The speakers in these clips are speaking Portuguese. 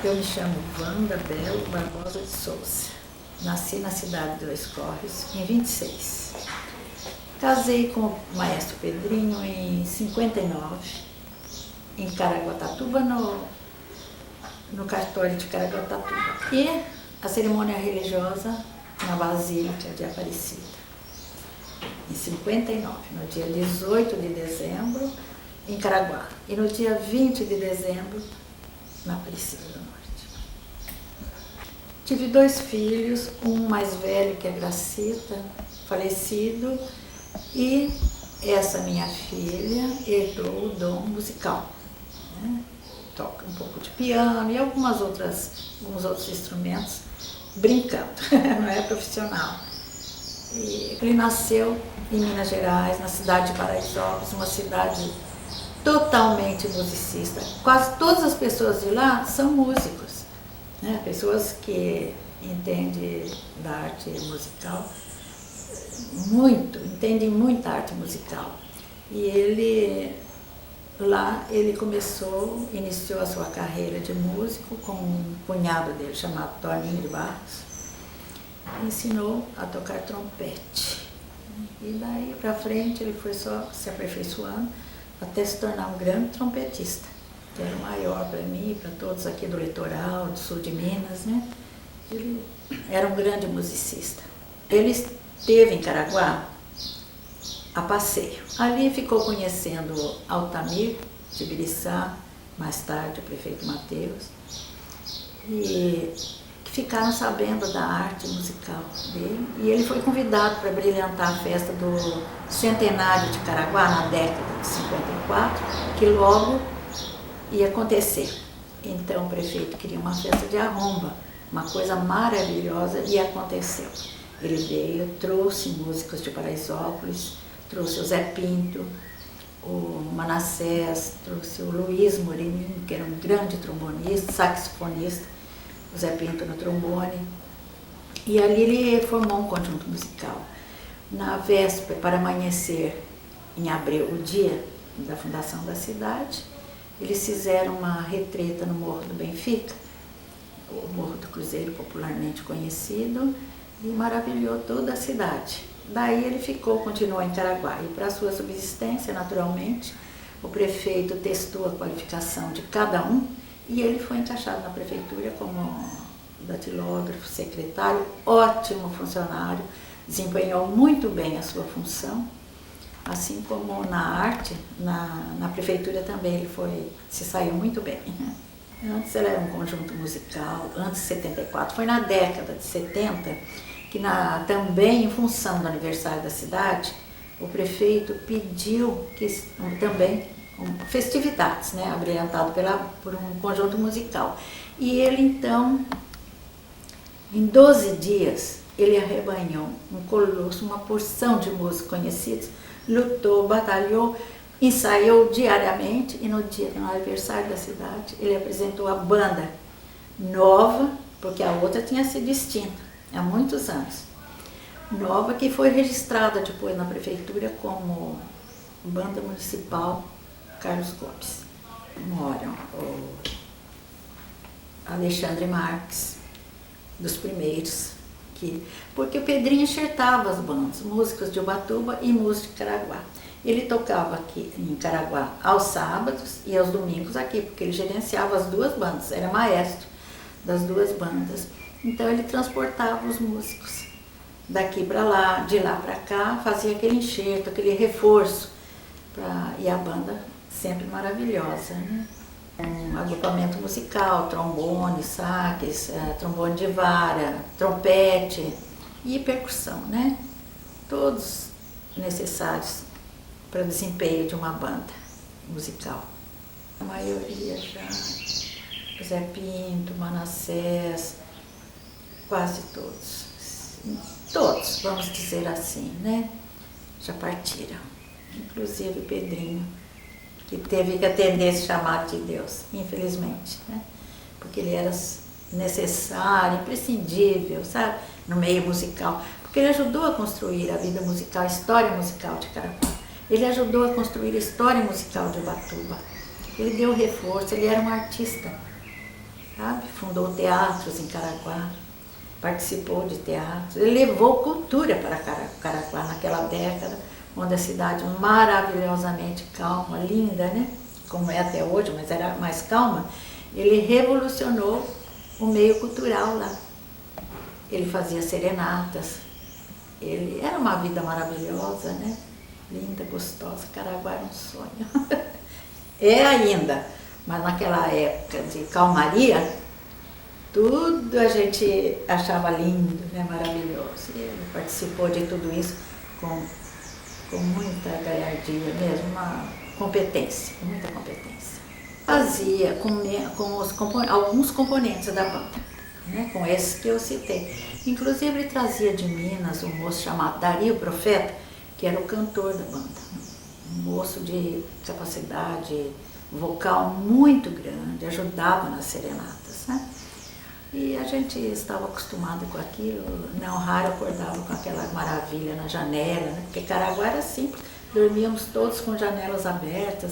Eu me chamo Wanda Belo Barbosa de Souza. Nasci na cidade de Dois Córregos em 26. Casei com o maestro Pedrinho em 59, em Caraguatatuba, no cartório de Caraguatatuba. E a cerimônia religiosa na Basílica de Aparecida, em 59, no dia 18 de dezembro, em Caraguá. E no dia 20 de dezembro, na Aparecida do Norte. Tive 2 filhos, um mais velho, que é Gracita, falecido, e essa minha filha herdou o dom musical, né? Toca um pouco de piano e alguns outros instrumentos, brincando, não é profissional. E ele nasceu em Minas Gerais, na cidade de Paraisópolis, uma cidade totalmente musicista. Quase todas as pessoas de lá são músicos, né? Pessoas que entendem da arte musical entendem muita arte musical. E ele iniciou a sua carreira de músico com um cunhado dele chamado Toninho de Barros. Ensinou a tocar trompete. E daí para frente ele foi só se aperfeiçoando até se tornar um grande trompetista, que era o maior para mim e para todos aqui do litoral, do sul de Minas, né? Ele era um grande musicista. Ele esteve em Caraguá a passeio. Ali ficou conhecendo Altamir de Biriçá, mais tarde o prefeito Mateus, e que ficaram sabendo da arte musical dele. E ele foi convidado para brilhantar a festa do centenário de Caraguá na década de 54, que logo ia acontecer. Então o prefeito queria uma festa de arromba, uma coisa maravilhosa, e aconteceu. Ele veio, trouxe músicos de Paraisópolis, trouxe o Zé Pinto, o Manassés, trouxe o Luiz Moreninho, que era um grande trombonista, saxofonista, o Zé Pinto no trombone. E ali ele formou um conjunto musical. Na véspera, para amanhecer em abril, o dia da fundação da cidade, eles fizeram uma retreta no Morro do Benfica, o Morro do Cruzeiro, popularmente conhecido, e maravilhou toda a cidade. Daí ele continuou em Caraguá, e para sua subsistência, naturalmente, o prefeito testou a qualificação de cada um, e ele foi encaixado na prefeitura como datilógrafo, secretário, ótimo funcionário, desempenhou muito bem a sua função, assim como na arte, na prefeitura também ele se saiu muito bem. Antes ele era um conjunto musical, antes de 74, foi na década de 70, que também em função do aniversário da cidade, o prefeito pediu que também festividades, né, abrilhantado por um conjunto musical. E ele então, em 12 dias, ele arrebanhou um colosso, uma porção de músicos conhecidos, lutou, batalhou, ensaiou diariamente, e no aniversário da cidade ele apresentou a banda nova, porque a outra tinha sido extinta há muitos anos, nova, que foi registrada depois na prefeitura como Banda Municipal Carlos Gomes. Moram o Alexandre Marques, dos primeiros, porque o Pedrinho enxertava as bandas, músicos de Ubatuba e músicos de Caraguá. Ele tocava aqui em Caraguá aos sábados e aos domingos aqui, porque ele gerenciava as 2 bandas, era maestro das 2 bandas. Então ele transportava os músicos daqui para lá, de lá para cá, fazia aquele enxerto, aquele reforço, e a banda sempre maravilhosa, né? Um agrupamento musical, trombone, saques, trombone de vara, trompete e percussão, né? Todos necessários para o desempenho de uma banda musical. A maioria já, Zé Pinto, Manassés, quase todos, vamos dizer assim, né? Já partiram, inclusive o Pedrinho, que teve que atender esse chamado de Deus, infelizmente, né? Porque ele era necessário, imprescindível, sabe? No meio musical, porque ele ajudou a construir a vida musical, a história musical de Caraguá. Ele ajudou a construir a história musical de Ubatuba. Ele deu reforço, ele era um artista sabe? Fundou teatros em Caraguá, participou de teatros. Ele levou cultura para Caraguá naquela década, onde a cidade maravilhosamente calma, linda, né? Como é até hoje, mas era mais calma. Ele revolucionou o meio cultural lá. Ele fazia serenatas. Ele era uma vida maravilhosa, né? Linda, gostosa. Caraguá era um sonho. É ainda, mas naquela época de calmaria, tudo a gente achava lindo, né? Maravilhoso. E ele participou de tudo isso com muita galhardia mesmo, com muita competência. Fazia com alguns componentes da banda, né? Com esses que eu citei. Inclusive ele trazia de Minas um moço chamado Dario Profeta, que era o cantor da banda. Um moço de capacidade vocal muito grande, ajudava nas serenatas, né? E a gente estava acostumado com aquilo, não raro acordava com aquela maravilha na janela, né? Porque Caraguá era simples, dormíamos todos com janelas abertas,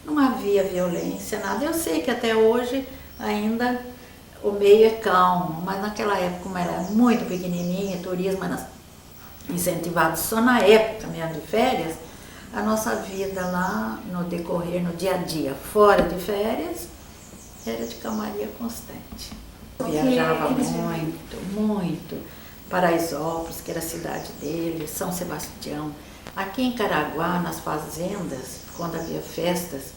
não havia violência, nada. Eu sei que até hoje ainda o meio é calmo, mas naquela época, como era muito pequenininha, turismo era incentivado só na época mesmo de férias, a nossa vida lá no decorrer, no dia a dia, fora de férias, era de calmaria constante. Viajava muito. Paraisópolis, que era a cidade dele, São Sebastião. Aqui em Caraguá, nas fazendas, quando havia festas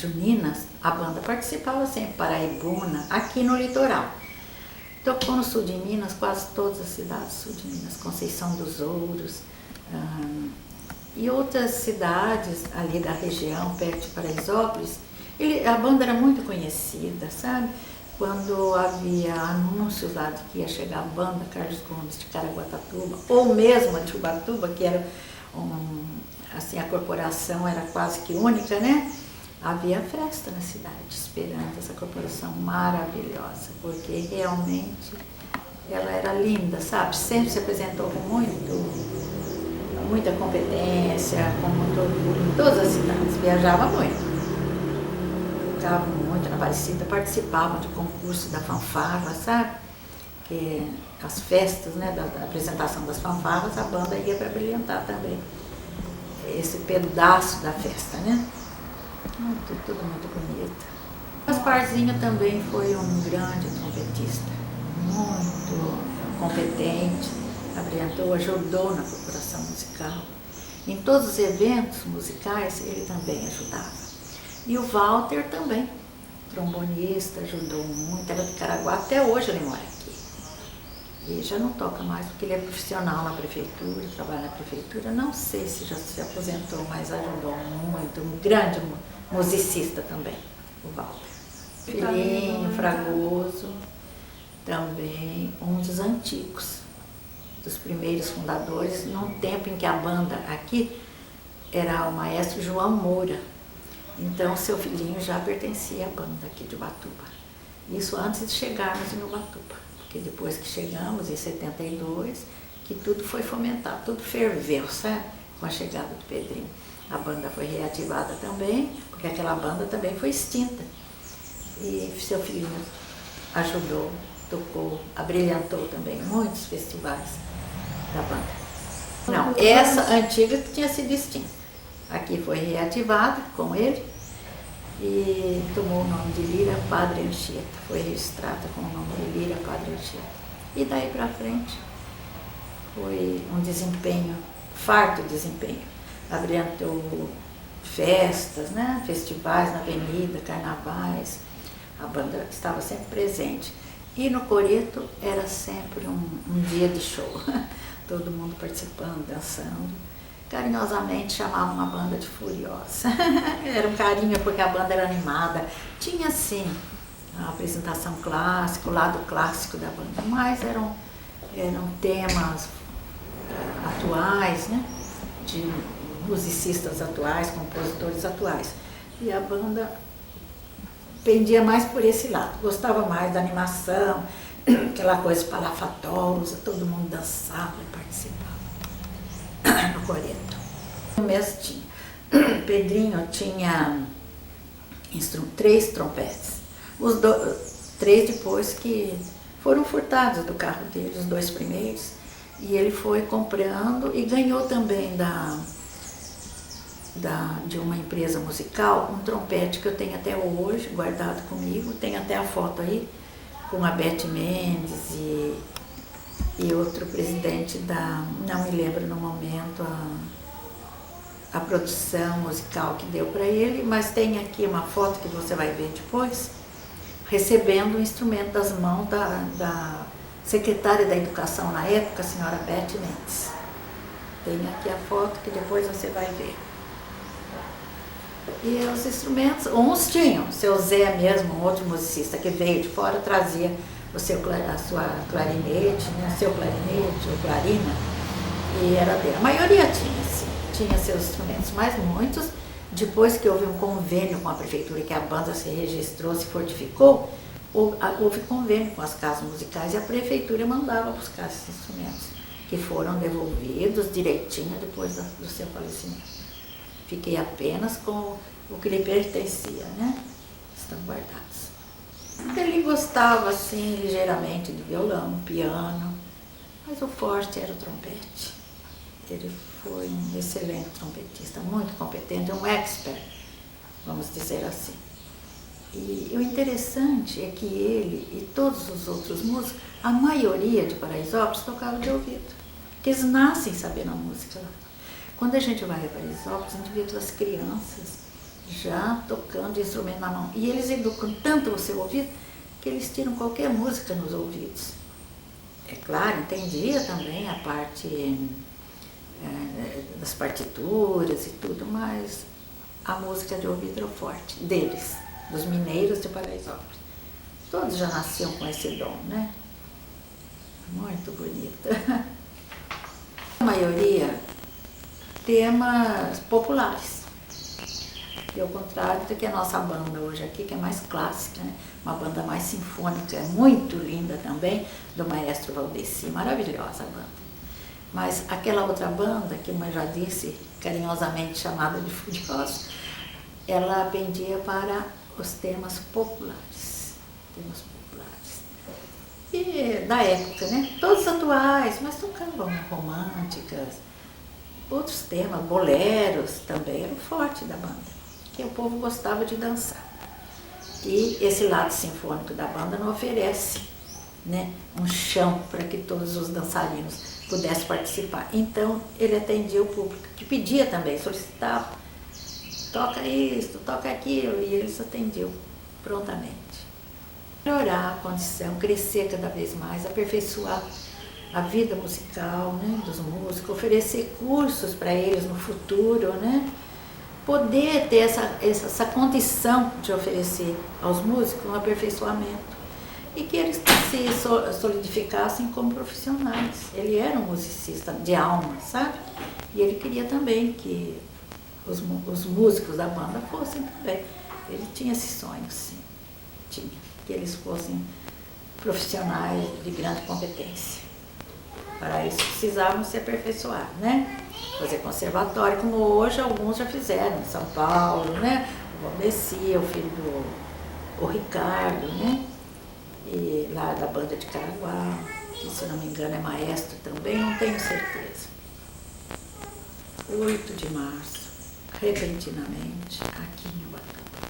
juninas, a banda participava sempre, Paraibuna, aqui no litoral. Tocou no sul de Minas, quase todas as cidades do sul de Minas, Conceição dos Ouros, e outras cidades ali da região, perto de Paraisópolis. A banda era muito conhecida, sabe? Quando havia anúncios lá de que ia chegar a banda Carlos Gomes de Caraguatatuba, ou mesmo a de Ubatuba, que era assim, a corporação era quase que única, né? Havia festa na cidade, esperando essa corporação maravilhosa, porque realmente ela era linda, sabe? Sempre se apresentou com muita competência, com muito orgulho, em todas as cidades, viajava muito. Ficava muito na Aparecida, participavam de concurso da fanfarra, sabe? Que as festas, né, da apresentação das fanfarras, a banda ia para brilhantar também esse pedaço da festa, né? Tudo muito bonito. Gasparzinho também foi um grande trompetista, muito competente, abrilhantou, ajudou na corporação musical. Em todos os eventos musicais ele também ajudava. E o Walter também, trombonista, ajudou muito, era de Caraguá, até hoje ele mora aqui. E já não toca mais, porque ele é profissional na prefeitura, trabalha na prefeitura, não sei se já se aposentou, mas ajudou muito, um grande musicista também, o Walter. Filhinho, Fragoso, também um dos antigos, dos primeiros fundadores, num tempo em que a banda aqui era o maestro João Moura. Então, seu filhinho já pertencia à banda aqui de Ubatuba. Isso antes de chegarmos em Ubatuba, porque depois que chegamos, em 72, que tudo foi fomentado, tudo ferveu, sabe? Com a chegada do Pedrinho. A banda foi reativada também, porque aquela banda também foi extinta. E seu filhinho ajudou, tocou, abrilhantou também muitos festivais da banda. Não, essa antiga que tinha sido extinta. Aqui foi reativada com ele e tomou o nome de Lira Padre Anchieta. Foi registrada com o nome de Lira Padre Anchieta. E daí para frente foi um desempenho, farto desempenho. Abrilhantou festas, né? Festivais na avenida, carnavais. A banda estava sempre presente. E no Coreto era sempre um dia de show. Todo mundo participando, dançando. Carinhosamente chamavam a banda de Furiosa. Era um carinho porque a banda era animada. Tinha, sim, a apresentação clássica, o lado clássico da banda, mas eram temas atuais, né? De musicistas atuais, compositores atuais. E a banda pendia mais por esse lado, gostava mais da animação, aquela coisa palafatosa, todo mundo dançava e participava. No Coreto. No mês tinha. Pedrinho tinha 3 trompetes. 3 depois que foram furtados do carro dele, os 2 primeiros. E ele foi comprando e ganhou também de uma empresa musical um trompete que eu tenho até hoje, guardado comigo. Tem até a foto aí, com a Beth Mendes e outro presidente não me lembro no momento a produção musical que deu para ele, mas tem aqui uma foto que você vai ver depois, recebendo o instrumento das mãos da secretária da Educação na época, a senhora Beth Mendes. Tem aqui a foto que depois você vai ver. E os instrumentos, uns tinham, seu Zé mesmo, um outro musicista que veio de fora, trazia a sua clarinete, né, seu clarinete ou clarina, e era dele. A maioria tinha, sim, tinha seus instrumentos, mas muitos, depois que houve um convênio com a prefeitura, que a banda se registrou, se fortificou, houve convênio com as casas musicais e a prefeitura mandava buscar esses instrumentos, que foram devolvidos direitinho depois do seu falecimento. Fiquei apenas com o que lhe pertencia, né? Estão guardados. Ele gostava, assim, ligeiramente de violão, piano, mas o forte era o trompete. Ele foi um excelente trompetista, muito competente, um expert, vamos dizer assim. E o interessante é que ele e todos os outros músicos, a maioria de Paraisópolis tocava de ouvido, porque eles nascem sabendo a música lá. Quando a gente vai a Paraisópolis, a gente vê aquelas crianças já tocando instrumento na mão. E eles educam tanto o seu ouvido que eles tiram qualquer música nos ouvidos. É claro, entendia também a parte das partituras e tudo, mas a música de ouvido era forte deles, dos mineiros de Paraisópolis. Todos já nasciam com esse dom, né? Muito bonita. A maioria temas populares, e ao contrário do que a nossa banda hoje aqui, que é mais clássica, né? Uma banda mais sinfônica, muito linda também, do maestro Valdeci, maravilhosa a banda. Mas aquela outra banda, que eu já disse, carinhosamente chamada de Furiosos, ela pendia para os temas populares, e da época, né? Todos atuais, mas tocavam românticas, outros temas, boleros também eram forte da banda, que o povo gostava de dançar. E esse lado sinfônico da banda não oferece, né, um chão para que todos os dançarinos pudessem participar. Então ele atendia o público, que pedia também, solicitava, toca isso, toca aquilo, e eles atendiam prontamente. Melhorar a condição, crescer cada vez mais, aperfeiçoar a vida musical, né, dos músicos, oferecer cursos para eles no futuro, né, poder ter essa condição de oferecer aos músicos um aperfeiçoamento e que eles se solidificassem como profissionais. Ele era um musicista de alma, sabe? E ele queria também que os músicos da banda fossem também. Ele tinha esse sonho, sim, tinha, que eles fossem profissionais de grande competência. Para isso precisavam se aperfeiçoar, né? Fazer conservatório, como hoje alguns já fizeram, em São Paulo, né? O Valdeci, o filho do Ricardo, né? E lá da banda de Caraguá, que se não me engano é maestro também, não tenho certeza. 8 de março, repentinamente, aqui em Ubatuba.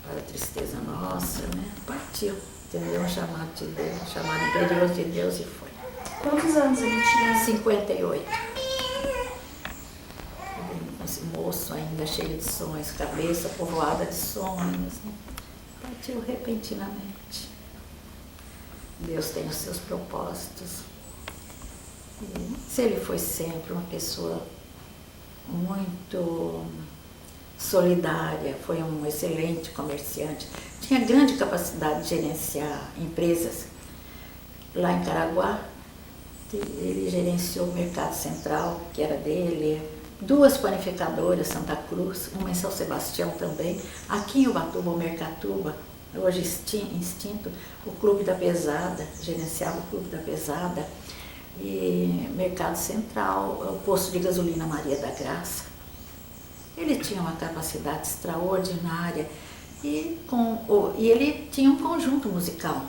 Para a tristeza nossa, né? Partiu. Entendeu? Um chamado de Deus, chamado imperioso de Deus e foi. Quantos anos ele tinha? 58. Esse moço ainda cheio de sonhos, cabeça povoada de sonhos, né? Partiu repentinamente. Deus tem os seus propósitos. E se ele foi sempre uma pessoa muito solidária, foi um excelente comerciante, tinha grande capacidade de gerenciar empresas. Lá em Caraguá, ele gerenciou o Mercado Central, que era dele, 2 panificadoras, Santa Cruz, uma em São Sebastião também, aqui em Ubatuba, o Mercatuba, hoje extinto, o Clube da Pesada, gerenciava o Clube da Pesada, e Mercado Central, o posto de gasolina Maria da Graça. Ele tinha uma capacidade extraordinária E ele tinha um conjunto musical,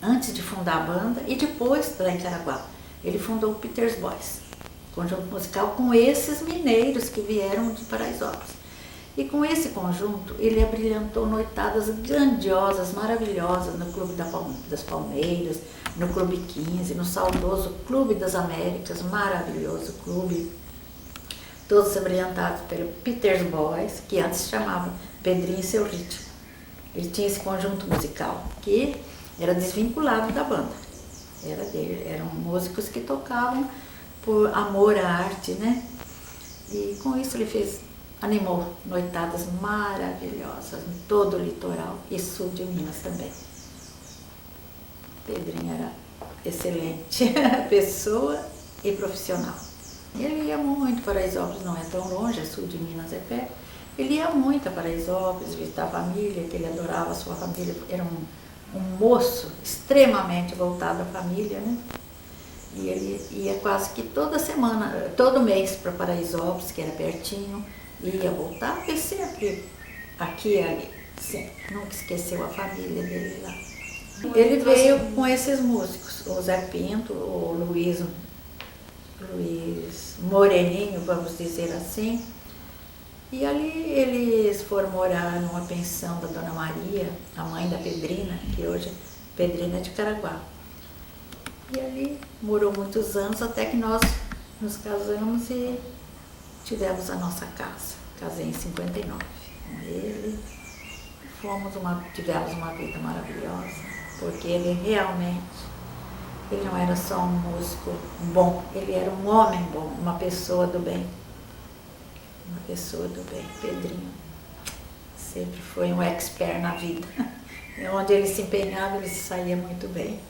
antes de fundar a banda e depois lá em Caraguá. Ele fundou o Peters Boys, conjunto musical com esses mineiros que vieram de Paraisópolis. E com esse conjunto ele abrilhantou noitadas grandiosas, maravilhosas no Clube das Palmeiras, no Clube 15, no saudoso Clube das Américas, maravilhoso clube, todos abrilhantados pelo Peters Boys, que antes se chamava Pedrinho e Seu Ritmo. Ele tinha esse conjunto musical que era desvinculado da banda, era dele, eram músicos que tocavam por amor à arte, né? E com isso ele animou noitadas maravilhosas em todo o litoral e sul de Minas também. Pedrinho era excelente pessoa e profissional. Ele ia muito para Paraisópolis, não é tão longe, é sul de Minas, é perto. Ele ia muito a Paraisópolis, visitar a família, que ele adorava a sua família, era um moço extremamente voltado à família, né? E ele ia quase que toda semana, todo mês para Paraisópolis, que era pertinho, ia voltar, e sempre aqui e ali, sempre, nunca esqueceu a família dele lá. Ele veio com esses músicos, o Zé Pinto, o Luiz Moreninho, vamos dizer assim. E ali eles foram morar numa pensão da Dona Maria, a mãe da Pedrina, que hoje Pedrina é de Caraguá. E ali morou muitos anos, até que nós nos casamos e tivemos a nossa casa. Casei em 59 com ele. Tivemos uma vida maravilhosa, porque ele realmente, ele não era só um músico bom, ele era um homem bom, uma pessoa do bem. Uma pessoa do bem. Pedrinho sempre foi um expert na vida. Onde ele se empenhava, ele se saía muito bem.